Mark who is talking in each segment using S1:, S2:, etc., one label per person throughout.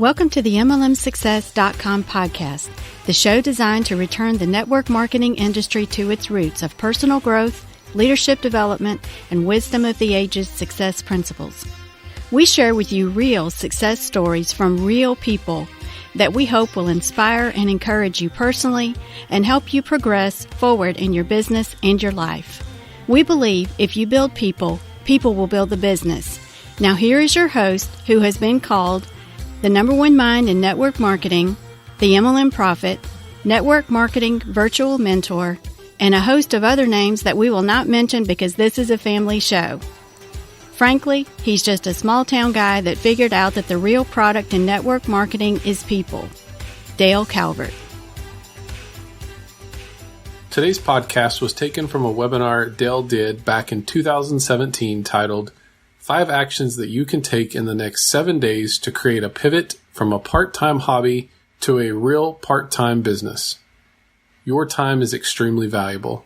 S1: Welcome to the MLMsuccess.com podcast, the show designed to return the network marketing industry to its roots of personal growth, leadership development, and wisdom of the ages success principles. We share with you real success stories from real people that we hope will inspire and encourage you personally and help you progress forward in your business and your life. We believe if you build people, people will build the business. Now here is your host, who has been called the number one mind in network marketing, the MLM Prophet, network marketing virtual mentor, and a host of other names that we will not mention because this is a family show. Frankly, he's just a small town guy that figured out that the real product in network marketing is people. Dale Calvert.
S2: Today's podcast was taken from a webinar Dale did back in 2017 titled 5 Actions That You Can Take in the Next 7 Days to Create a Pivot from a Part-Time Hobby to a Real Part-Time Business. Your time is extremely valuable.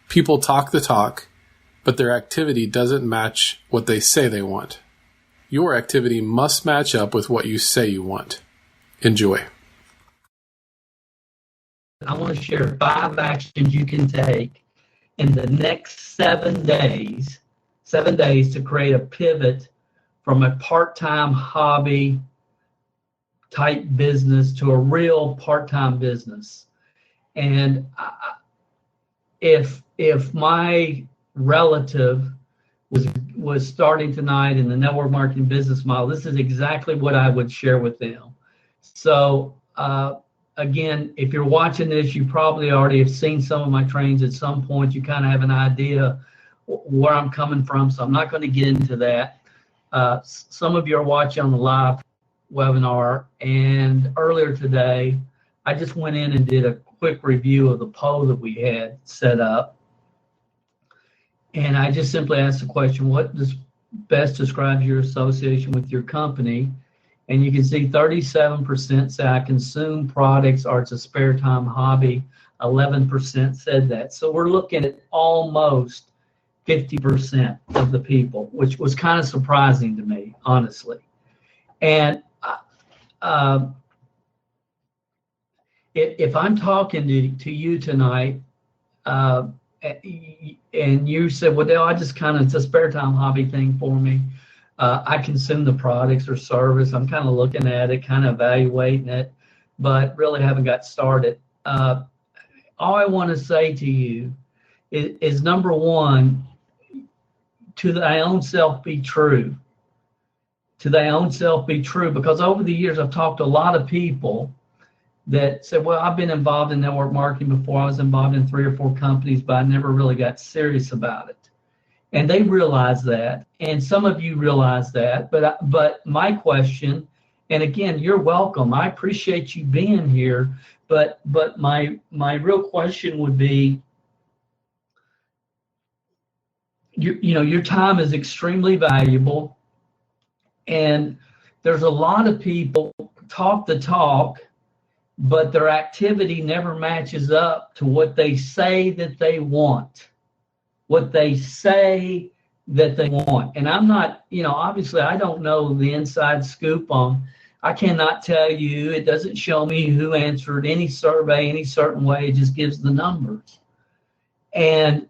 S2: People talk the talk, but their activity doesn't match what they say they want. Your activity must match up with what you say you want. Enjoy.
S3: I want to share 5 actions you can take in the next 7 days. 7 days to create a pivot from a part-time hobby type business to a real part-time business. And if my relative was starting tonight in the network marketing business model, this is exactly what I would share with them. So again, if you're watching this, you probably already have seen some of my trainings at some point. You kind of have an idea where I'm coming from, so I'm not going to get into that. Some of you are watching on the live webinar, and earlier today, I just went in and did a quick review of the poll that we had set up. And I just simply asked the question, what does best describes your association with your company? And you can see 37% say I consume products or it's a spare time hobby. 11% said that. So we're looking at almost 50% of the people, which was kind of surprising to me, honestly. And if I'm talking to you tonight, and you said, well, Dale, it's a spare time hobby thing for me. I consume the products or service. I'm kind of looking at it, kind of evaluating it, but really haven't got started. All I want to say to you is number one, to thy own self be true. To thy own self be true. Because over the years, I've talked to a lot of people that said, well, I've been involved in network marketing before. I was involved in 3 or 4 companies, but I never really got serious about it. And they realize that. And some of you realize that. But my question, and again, you're welcome. I appreciate you being here. But my real question would be, your time is extremely valuable, and there's a lot of people talk the talk, but their activity never matches up to what they say that they want. What they say that they want. And I'm not, obviously I don't know the inside scoop on, I cannot tell you, it doesn't show me who answered any survey any certain way, it just gives the numbers. And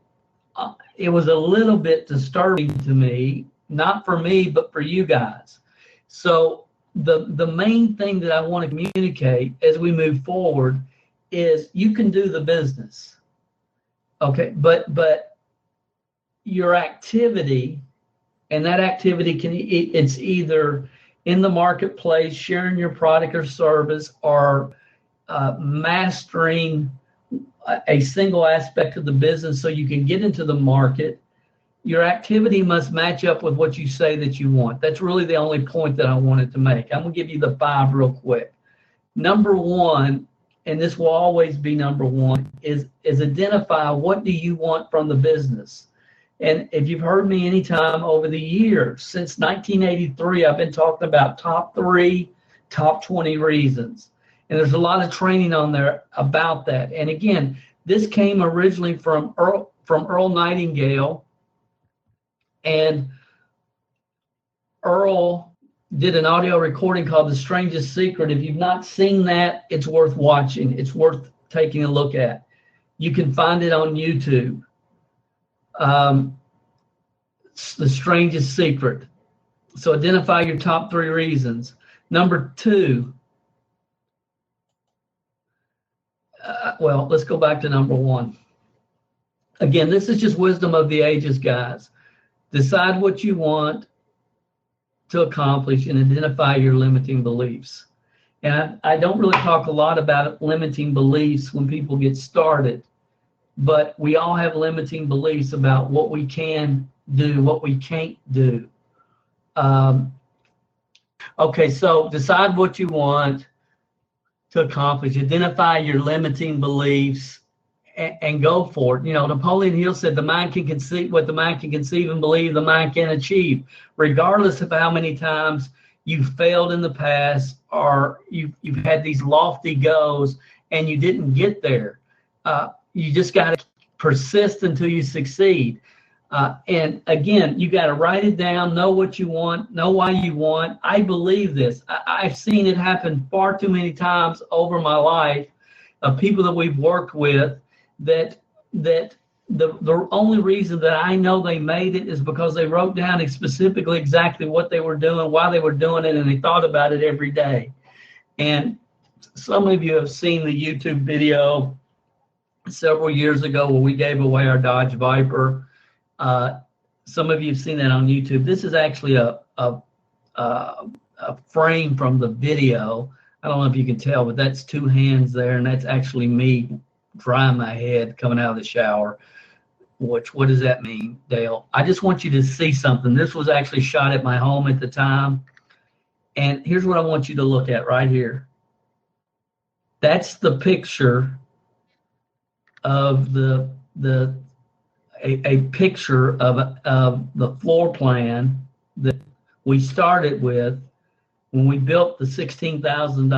S3: it was a little bit disturbing to me, not for me, but for you guys. So the main thing that I want to communicate as we move forward is you can do the business. Okay, but your activity, and that activity it's either in the marketplace, sharing your product or service, or mastering a single aspect of the business so you can get into the market. Your activity must match up with what you say that you want. That's really the only point that I wanted to make. I'm going to give you the 5 real quick. Number 1, and this will always be number 1, is identify what do you want from the business. And if you've heard me anytime over the years, since 1983, I've been talking about top 3, top 20 reasons. And there's a lot of training on there about that. And again, this came originally from Earl Nightingale. And Earl did an audio recording called The Strangest Secret. If you've not seen that, it's worth watching. It's worth taking a look at. You can find it on YouTube. The Strangest Secret. So identify your top 3 reasons. Number 2, well, let's go back to number 1. Again, this is just wisdom of the ages, guys. Decide what you want to accomplish and identify your limiting beliefs. And I don't really talk a lot about limiting beliefs when people get started, but we all have limiting beliefs about what we can do, what we can't do. Okay, so decide what you want to accomplish, identify your limiting beliefs, and go for it. You know, Napoleon Hill said the mind can conceive what the mind can conceive and believe the mind can achieve, regardless of how many times you failed in the past or you've had these lofty goals and you didn't get there. You just got to persist until you succeed. And again, you got to write it down, know what you want, know why you want. I believe this. I've seen it happen far too many times over my life of people that we've worked with that the only reason that I know they made it is because they wrote down specifically exactly what they were doing, why they were doing it, and they thought about it every day. And some of you have seen the YouTube video several years ago where we gave away our Dodge Viper. Some of you have seen that on YouTube. This is actually a frame from the video. I don't know if you can tell, but that's 2 hands there, and that's actually me drying my head coming out of the shower. What does that mean, Dale? I just want you to see something. This was actually shot at my home at the time. And here's what I want you to look at right here. That's the picture of a picture of the floor plan that we started with when we built the 16,000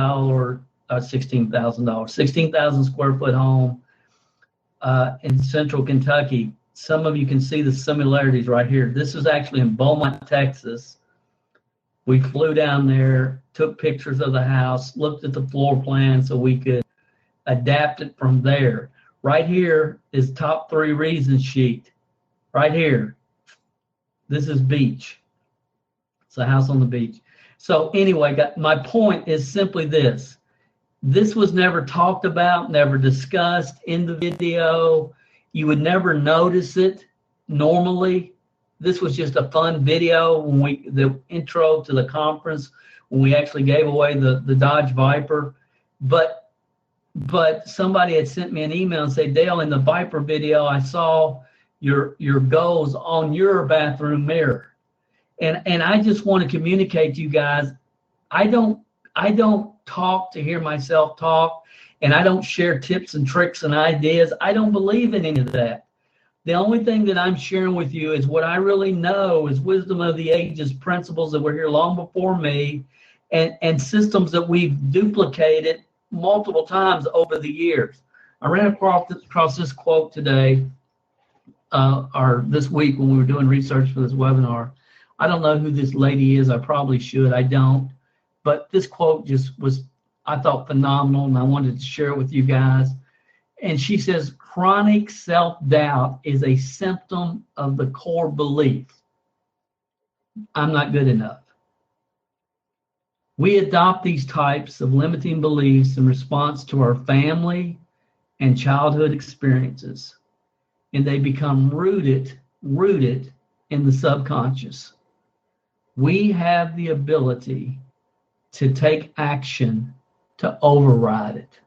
S3: square foot home in central Kentucky. Some of you can see the similarities right here. This is actually in Beaumont, Texas. We flew down there, took pictures of the house, looked at the floor plan so we could adapt it from there. Right here is top 3 reasons sheet. Right here. This is beach. It's a house on the beach. So anyway, my point is simply this. This was never talked about, never discussed in the video. You would never notice it normally. This was just a fun video when the intro to the conference, when we actually gave away the Dodge Viper. But somebody had sent me an email and said, Dale, in the Viper video, I saw your goals on your bathroom mirror. And I just want to communicate to you guys, I don't talk to hear myself talk, and I don't share tips and tricks and ideas. I don't believe in any of that. The only thing that I'm sharing with you is what I really know is wisdom of the ages, principles that were here long before me, and systems that we've duplicated multiple times over the years. I ran across this quote today, or this week when we were doing research for this webinar. I don't know who this lady is. I probably should. I don't. But this quote just was, I thought, phenomenal, and I wanted to share it with you guys. And she says, chronic self-doubt is a symptom of the core belief, I'm not good enough. We adopt these types of limiting beliefs in response to our family and childhood experiences, and they become rooted in the subconscious. We have the ability to take action to override it.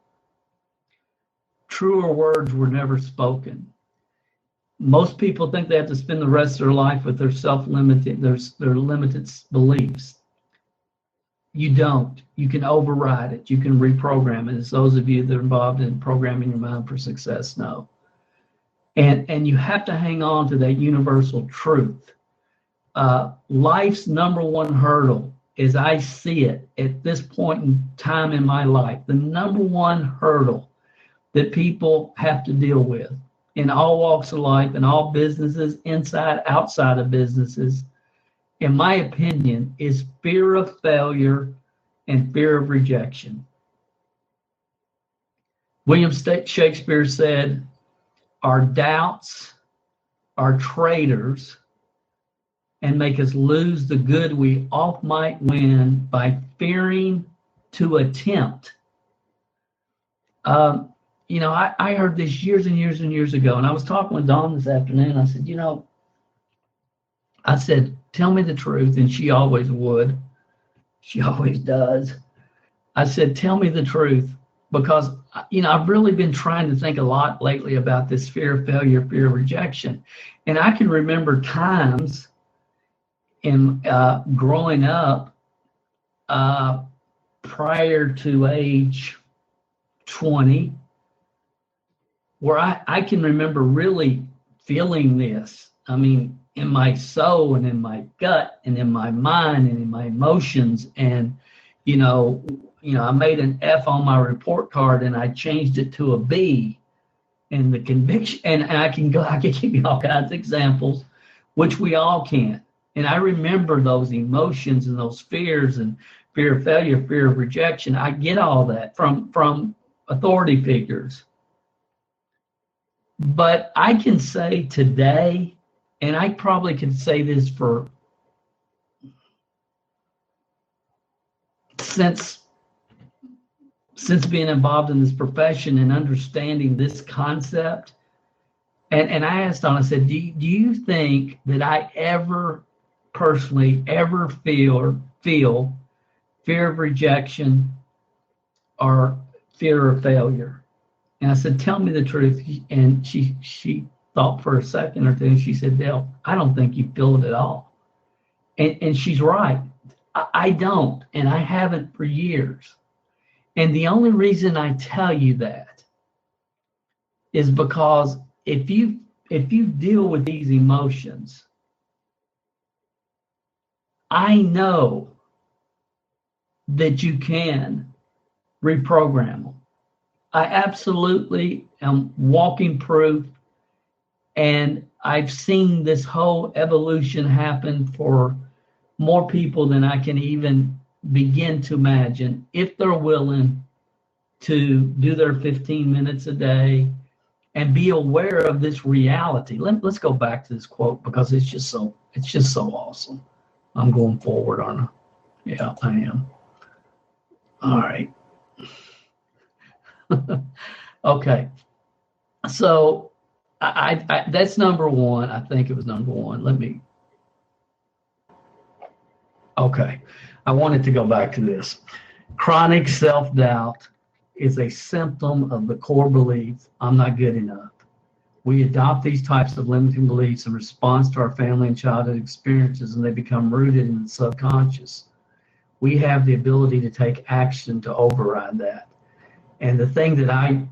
S3: Truer words were never spoken. Most people think they have to spend the rest of their life with their self-limited, their limited beliefs. You don't. You can override it. You can reprogram it, as those of you that are involved in programming your mind for success know. And you have to hang on to that universal truth. Life's number one hurdle, as I see it at this point in time in my life, the number one hurdle that people have to deal with in all walks of life, in all businesses, inside, outside of businesses, in my opinion, is fear of failure and fear of rejection. William Shakespeare said, our doubts are traitors and make us lose the good we oft might win by fearing to attempt. I heard this years and years and years ago, and I was talking with Dawn this afternoon. I said, tell me the truth, and she always would. She always does. I said, tell me the truth, because, I've really been trying to think a lot lately about this fear of failure, fear of rejection. And I can remember times in growing up prior to age 20, where I can remember really feeling this. I mean, in my soul and in my gut and in my mind and in my emotions. And, I made an F on my report card and I changed it to a B. And the conviction, and I can give you all kinds of examples, which we all can. And I remember those emotions and those fears and fear of failure, fear of rejection. I get all that from authority figures. But I can say today, and I probably could say this since being involved in this profession and understanding this concept, and I asked Dawn, I said, do you think that I ever personally feel fear of rejection or fear of failure? And I said, tell me the truth. And she thought for a second or two, and she said, Dale, I don't think you feel it at all. And she's right. I don't, and I haven't for years. And the only reason I tell you that is because if you deal with these emotions, I know that you can reprogram them. I absolutely am walking proof, and I've seen this whole evolution happen for more people than I can even begin to imagine, if they're willing to do their 15 minutes a day and be aware of this reality. Let's go back to this quote, because it's just so awesome. I'm going forward, aren't I? Yeah, I am. All right. Okay. So I that's number one. I think it was number one. Okay. I wanted to go back to this. Chronic self-doubt is a symptom of the core belief, I'm not good enough. We adopt these types of limiting beliefs in response to our family and childhood experiences, and they become rooted in the subconscious. We have the ability to take action to override that. And the thing that I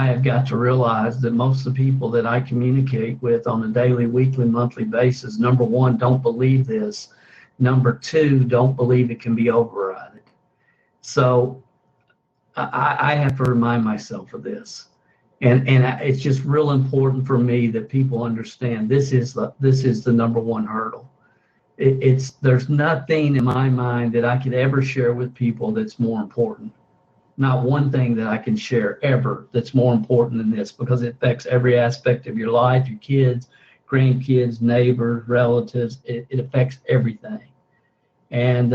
S3: have got to realize, that most of the people that I communicate with on a daily, weekly, monthly basis, number one, don't believe this. Number two, don't believe it can be overridden. So I have to remind myself of this. And it's just real important for me that people understand this is the number one hurdle. There's nothing in my mind that I could ever share with people that's more important. Not one thing that I can share ever that's more important than this, because it affects every aspect of your life, your kids, grandkids, neighbors, relatives. It affects everything. And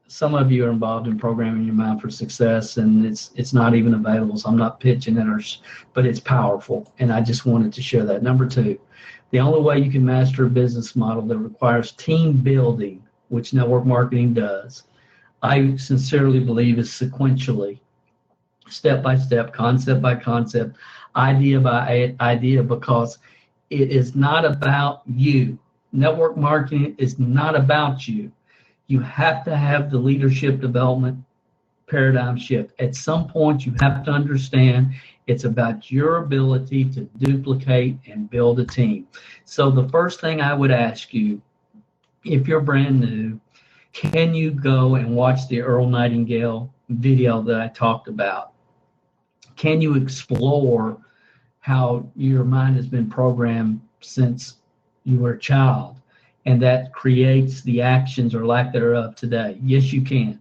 S3: some of you are involved in programming your mind for success, and it's not even available. So I'm not pitching it, but it's powerful. And I just wanted to share that. Number two, the only way you can master a business model that requires team building, which network marketing does, I sincerely believe is sequentially, step by step, concept by concept, idea by idea, because it is not about you. Network marketing is not about you. You have to have the leadership development paradigm shift. At some point, you have to understand it's about your ability to duplicate and build a team. So the first thing I would ask you, if you're brand new, can you go and watch the Earl Nightingale video that I talked about? Can you explore how your mind has been programmed since you were a child? and that creates the actions or lack thereof today. Yes, you can.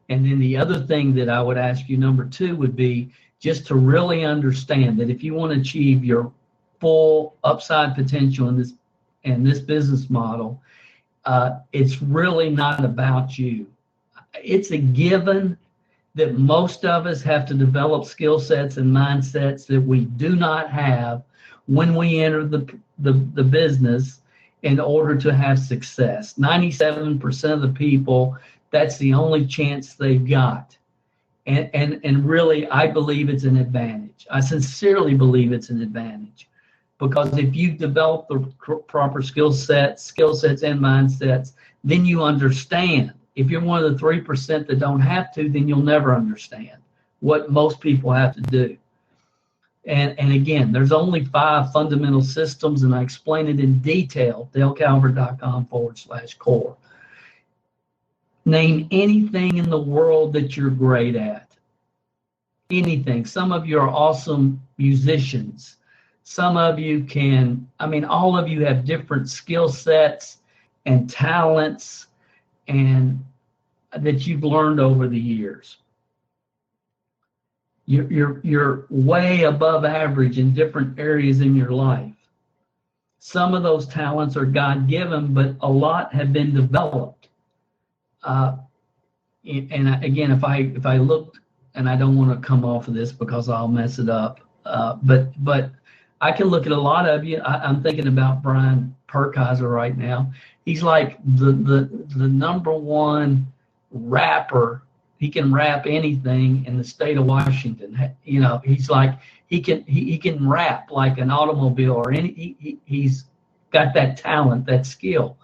S3: And then the other thing that I would ask you, number 2, would be just to really understand that if you want to achieve your full upside potential in this business model, it's really not about you. It's a given that most of us have to develop skill sets and mindsets that we do not have when we enter the business in order to have success. 97% of the people, that's the only chance they've got. And really, I believe it's an advantage. I sincerely believe it's an advantage, because if you develop the proper skill sets and mindsets, then you understand. If you're one of the 3% that don't have to, then you'll never understand what most people have to do. And again, there's only 5 fundamental systems, and I explain it in detail, dalecalvert.com/core. Name anything in the world that you're great at. Anything. Some of you are awesome musicians. Some of you all of you have different skill sets and talents and that you've learned over the years. You're way above average in different areas in your life. Some of those talents are God-given, but a lot have been developed. And again, if I looked, and I don't want to come off of this because I'll mess it up, but I can look at a lot of you. I'm thinking about Brian Perkheiser right now. He's like the number one rapper. He can rap anything in the state of Washington. He's like he can rap like an automobile or he's got that talent, that skill.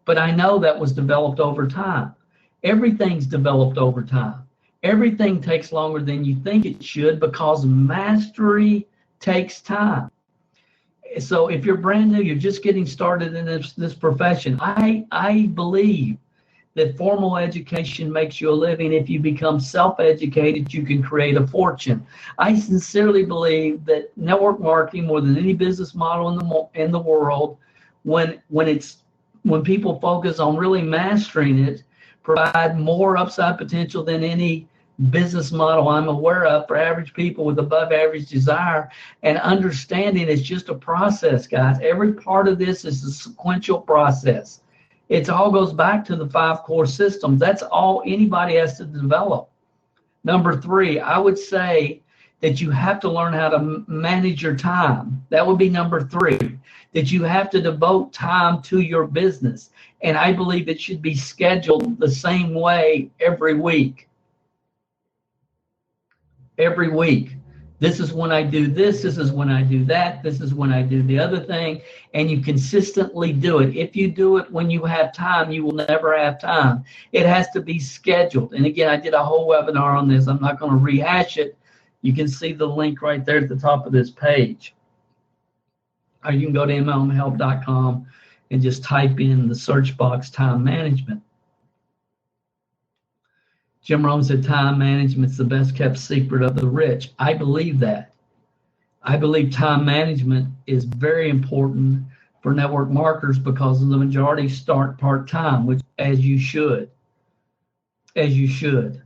S3: But I know that was developed over time. Everything's developed over time. Everything takes longer than you think it should because mastery takes time. So if you're brand new, you're just getting started in this profession, I believe that formal education makes you a living. If you become self-educated, you can create a fortune. I sincerely believe that network marketing, more than any business model in the world, when people focus on really mastering it, provide more upside potential than any business model I'm aware of for average people with above average desire. And understanding it's just a process, guys. Every part of this is a sequential process. It all goes back to the 5 core systems. That's all anybody has to develop. Number 3, I would say that you have to learn how to manage your time. That would be number 3, that you have to devote time to your business. And I believe it should be scheduled the same way every week. Every week. This is when I do this. This is when I do that. This is when I do the other thing. And you consistently do it. If you do it when you have time, you will never have time. It has to be scheduled. And again, I did a whole webinar on this. I'm not going to rehash it. You can see the link right there at the top of this page. Or you can go to mlmhelp.com and just type in the search box time management. Jim Rohn said time management's the best kept secret of the rich. I believe that. I believe time management is very important for network marketers because the majority start part-time, which as you should. As you should.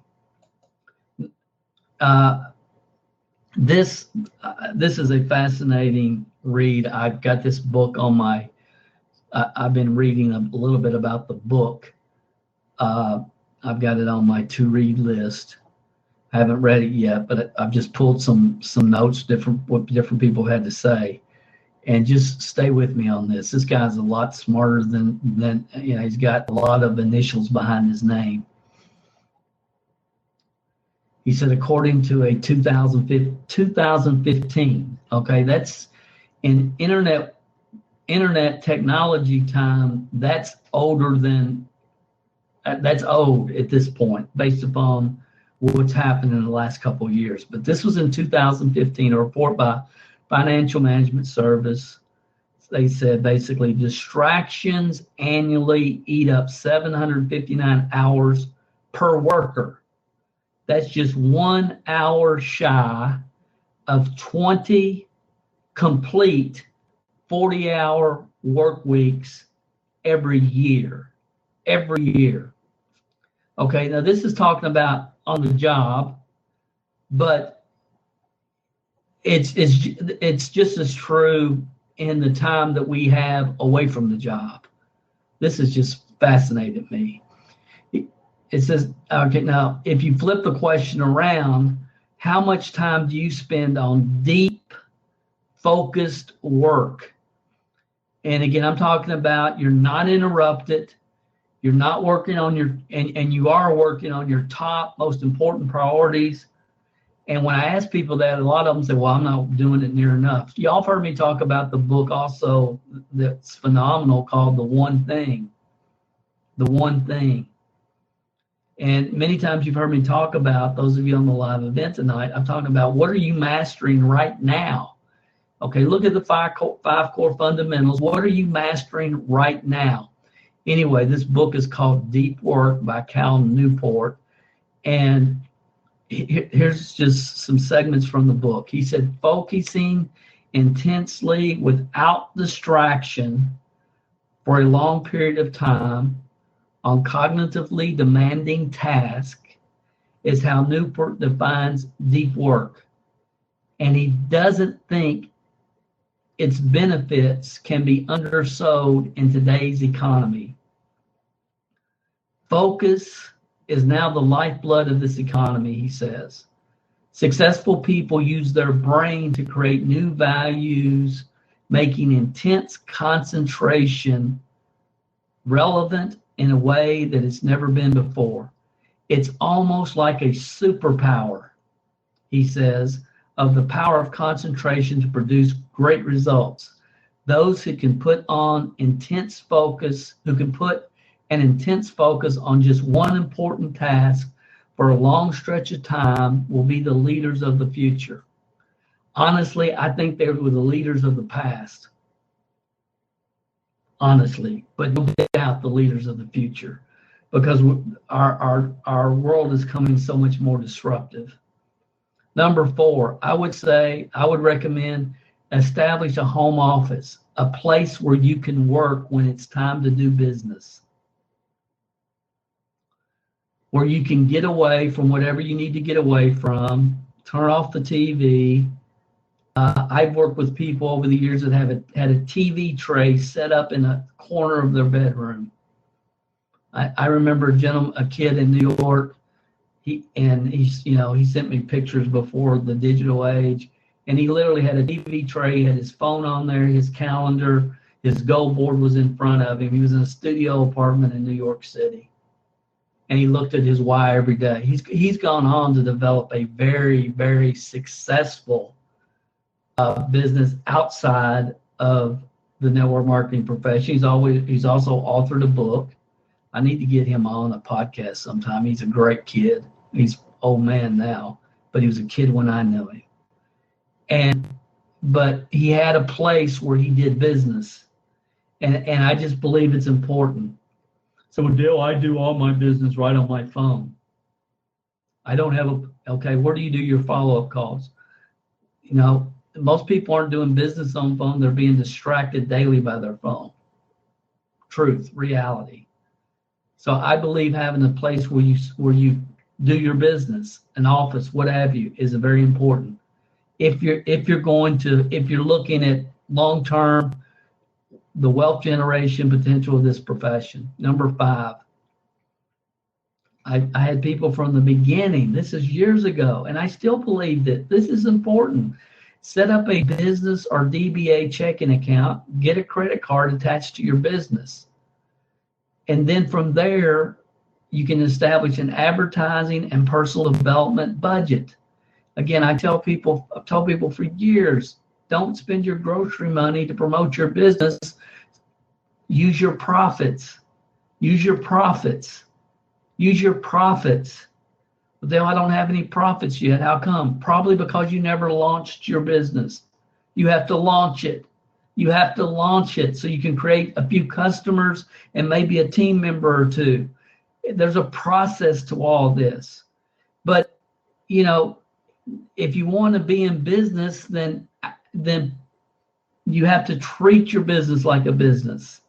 S3: This is a fascinating read. I've got this book on my, I've been reading a little bit about the book. I've got it on my to-read list. I haven't read it yet, but I've just pulled some notes, what different people had to say, and just stay with me on this. This guy's a lot smarter than he's got a lot of initials behind his name. He said, according to a 2015, okay, that's in internet technology time, that's old at this point, based upon what's happened in the last couple of years. But this was in 2015, a report by Financial Management Service. They said basically distractions annually eat up 759 hours per worker. That's just 1 hour shy of 20 complete 40-hour work weeks every year. Every year. Okay, now this is talking about on the job, but it's just as true in the time that we have away from the job. This has just fascinated me. It says, okay, now if you flip the question around, how much time do you spend on deep, focused work? And again, I'm talking about you're not interrupted. You're not working on and you are working on your top, most important priorities. And when I ask people that, a lot of them say, well, I'm not doing it near enough. Y'all have heard me talk about the book also that's phenomenal called The One Thing. The One Thing. And many times you've heard me talk about, those of you on the live event tonight, I'm talking about what are you mastering right now? Okay, look at the five core fundamentals. What are you mastering right now? Anyway, this book is called Deep Work by Cal Newport. And here's just some segments from the book. He said, focusing intensely without distraction for a long period of time on cognitively demanding tasks is how Newport defines deep work. And he doesn't think its benefits can be undersold in today's economy. Focus is now the lifeblood of this economy, he says. Successful people use their brain to create new values, making intense concentration relevant in a way that it's never been before. It's almost like a superpower, he says, of the power of concentration to produce great results. Those who can put on intense focus, who can put an intense focus on just one important task for a long stretch of time will be the leaders of the future. Honestly, I think they were the leaders of the past. Honestly, but no doubt the leaders of the future, because our world is coming so much more disruptive. Number 4, I would recommend establish a home office, a place where you can work when it's time to do business, where you can get away from whatever you need to get away from, turn off the TV. I've worked with people over the years that had a TV tray set up in a corner of their bedroom. I remember a kid in New York. He sent me pictures before the digital age, and he literally had a TV tray, had his phone on there, his calendar, his goal board was in front of him. He was in a studio apartment in New York City, and he looked at his why every day. He's gone on to develop a very, very successful business outside of the network marketing profession. He's also authored a book. I need to get him on a podcast sometime. He's a great kid. He's old man now, but he was a kid when I knew him. But he had a place where he did business, and I just believe it's important. So, Dale, I do all my business right on my phone. I don't have okay, where do you do your follow-up calls? Most people aren't doing business on phone. They're being distracted daily by their phone. Truth, reality. So I believe having a place where you do your business, an office, what have you, is very important. If you're looking at long-term, the wealth generation potential of this profession. Number 5, I had people from the beginning. This is years ago, and I still believe that this is important. Set up a business or DBA checking account, get a credit card attached to your business. And then from there, you can establish an advertising and personal development budget. Again, I've told people for years, don't spend your grocery money to promote your business. Use your profits. Use your profits. Use your profits. But then I don't have any profits yet. How come? Probably because you never launched your business. You have to launch it. You have to launch it so you can create a few customers and maybe a team member or two. There's a process to all this. But, if you want to be in business, then you have to treat your business like a business.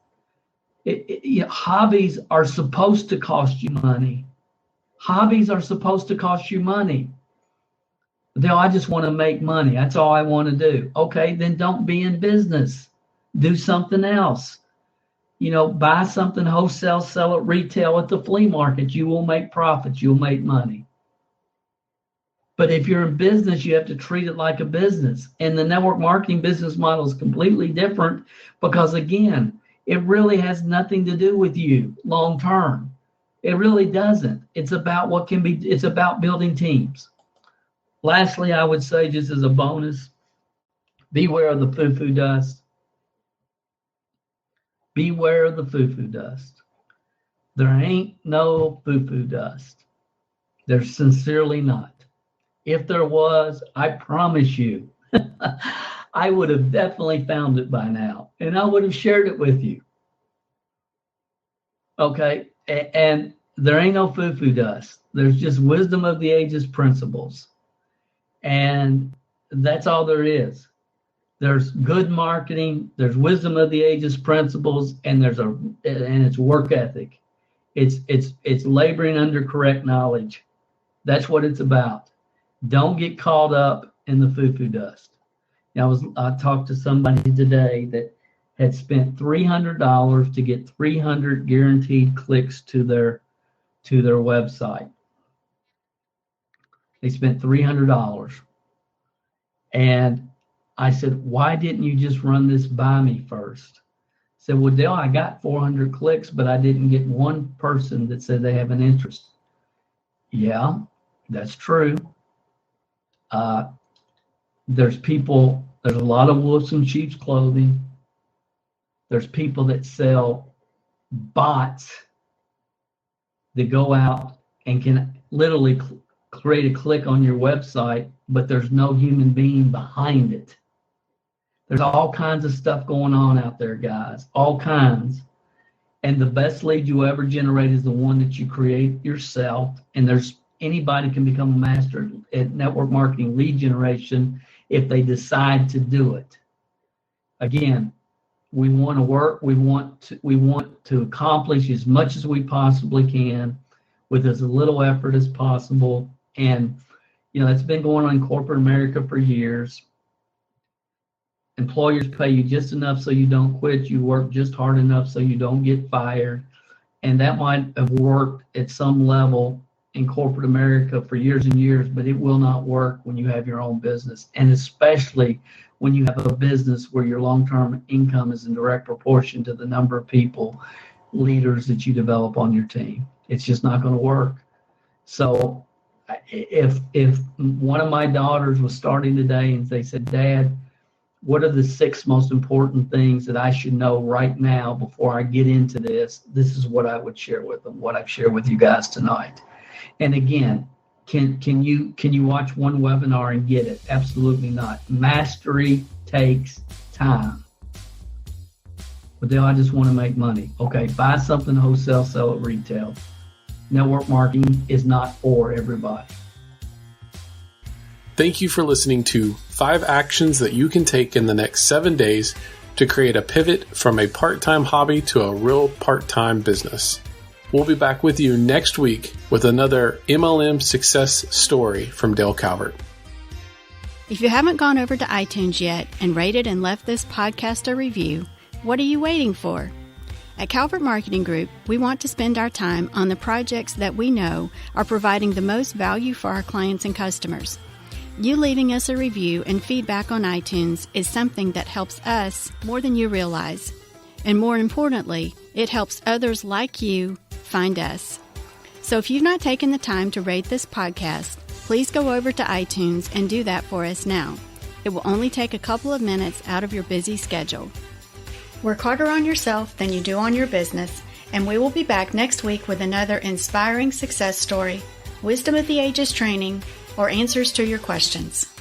S3: Hobbies are supposed to cost you money. Hobbies are supposed to cost you money. I just want to make money. That's all I want to do. Okay, then don't be in business. Do something else. Buy something wholesale, sell it retail at the flea market. You will make profits. You'll make money. But if you're in business, you have to treat it like a business. And the network marketing business model is completely different because, again, it really has nothing to do with you long term. It really doesn't. It's about it's about building teams. Lastly, I would say, just as a bonus, beware of the foo-foo dust. Beware of the foo-foo dust. There ain't no foo-foo dust. There's sincerely not. If there was, I promise you, I would have definitely found it by now, and I would have shared it with you. Okay, and there ain't no foo-foo dust. There's just wisdom of the ages principles. And that's all there is. There's good marketing, there's wisdom of the ages principles, and it's work ethic. It's laboring under correct knowledge. That's what it's about. Don't get caught up in the foo-foo dust. I talked to somebody today that had spent $300 to get 300 guaranteed clicks to their website. They spent $300. And I said, why didn't you just run this by me first? I said, well, Dale, I got 400 clicks, but I didn't get one person that said they have an interest. Yeah, that's true. There's a lot of wolves in sheep's clothing. There's people that sell bots that go out and can literally create a click on your website, but there's no human being behind it. There's all kinds of stuff going on out there, guys, all kinds. And the best lead you ever generate is the one that you create yourself. And anybody can become a master at network marketing lead generation if they decide to do it. Again, we want to work. We want to accomplish as much as we possibly can with as little effort as possible. And, that's been going on in corporate America for years. Employers pay you just enough so you don't quit. You work just hard enough so you don't get fired. And that might have worked at some level in corporate America for years and years, but it will not work when you have your own business. And especially when you have a business where your long-term income is in direct proportion to the number of people, leaders that you develop on your team. It's just not going to work. So if one of my daughters was starting today and they said, Dad, what are the 6 most important things that I should know right now before I get into this? This is what I would share with them, what I've shared with you guys tonight. And again, can you watch one webinar and get it? Absolutely not. Mastery takes time. But Dale, I just want to make money. Okay, buy something wholesale, sell it retail. Network marketing is not for everybody.
S2: Thank you for listening to 5 actions that you can take in the next 7 days to create a pivot from a part-time hobby to a real part-time business. We'll be back with you next week with another MLM success story from Dale Calvert.
S1: If you haven't gone over to iTunes yet and rated and left this podcast a review, what are you waiting for? At Calvert Marketing Group, we want to spend our time on the projects that we know are providing the most value for our clients and customers. You leaving us a review and feedback on iTunes is something that helps us more than you realize. And more importantly, it helps others like you find us. So if you've not taken the time to rate this podcast, please go over to iTunes and do that for us now. It will only take a couple of minutes out of your busy schedule. Work harder on yourself than you do on your business, and we will be back next week with another inspiring success story, wisdom of the ages training, or answers to your questions.